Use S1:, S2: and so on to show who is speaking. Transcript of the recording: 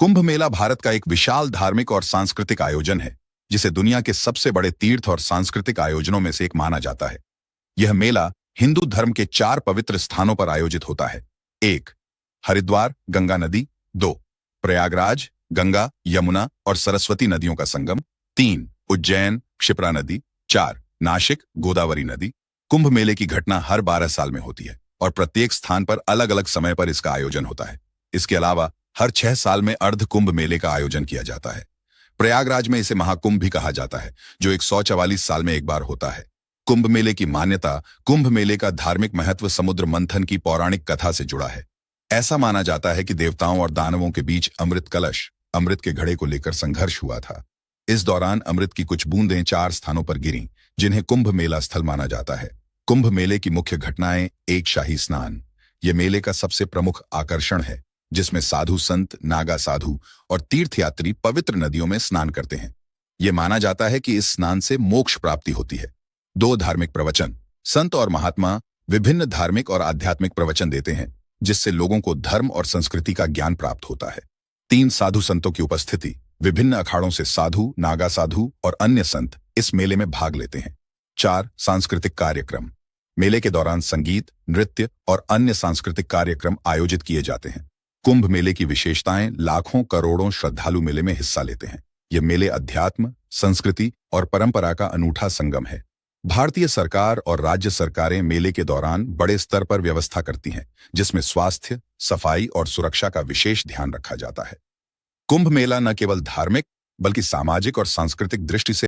S1: कुंभ मेला भारत का एक विशाल धार्मिक और सांस्कृतिक आयोजन है, जिसे दुनिया के सबसे बड़े तीर्थ और सांस्कृतिक आयोजनों में से एक माना जाता है। यह मेला हिंदू धर्म के 4 पवित्र स्थानों पर आयोजित होता है। 1. हरिद्वार, गंगा नदी। 2. प्रयागराज, गंगा, यमुना और सरस्वती नदियों का संगम। 3. उज्जैन, क्षिप्रा नदी। 4. नासिक, गोदावरी नदी। कुंभ मेले की घटना हर 12 साल में होती है और प्रत्येक स्थान पर अलग अलग समय पर इसका आयोजन होता है। इसके अलावा हर 6 साल में अर्ध कुंभ मेले का आयोजन किया जाता है। प्रयागराज में इसे महाकुंभ भी कहा जाता है, जो 144 साल में एक बार होता है। कुंभ मेले की मान्यता, कुंभ मेले का धार्मिक महत्व समुद्र मंथन की पौराणिक कथा से जुड़ा है। ऐसा माना जाता है कि देवताओं और दानवों के बीच अमृत कलश, अमृत के घड़े को लेकर संघर्ष हुआ था। इस दौरान अमृत की कुछ बूंदें 4 स्थानों पर गिरीं, जिन्हें कुंभ मेला स्थल माना जाता है। कुंभ मेले की मुख्य घटनाएं। 1. शाही स्नान। यह मेले का सबसे प्रमुख आकर्षण है, जिसमें साधु संत, नागा साधु और तीर्थयात्री पवित्र नदियों में स्नान करते हैं। यह माना जाता है कि इस स्नान से मोक्ष प्राप्ति होती है। 2. धार्मिक प्रवचन। संत और महात्मा विभिन्न धार्मिक और आध्यात्मिक प्रवचन देते हैं, जिससे लोगों को धर्म और संस्कृति का ज्ञान प्राप्त होता है। 3. साधु संतों की उपस्थिति। विभिन्न अखाड़ों से साधु, नागा साधु और अन्य संत इस मेले में भाग लेते हैं। 4. सांस्कृतिक कार्यक्रम। मेले के दौरान संगीत, नृत्य और अन्य सांस्कृतिक कार्यक्रम आयोजित किए जाते हैं। कुंभ मेले की विशेषताएं। लाखों करोड़ों श्रद्धालु मेले में हिस्सा लेते हैं। यह मेले अध्यात्म, संस्कृति और परंपरा का अनूठा संगम है। भारतीय सरकार और राज्य सरकारें मेले के दौरान बड़े स्तर पर व्यवस्था करती हैं, जिसमें स्वास्थ्य, सफाई और सुरक्षा का विशेष ध्यान रखा जाता है। कुंभ मेला न केवल धार्मिक बल्कि सामाजिक और सांस्कृतिक दृष्टि से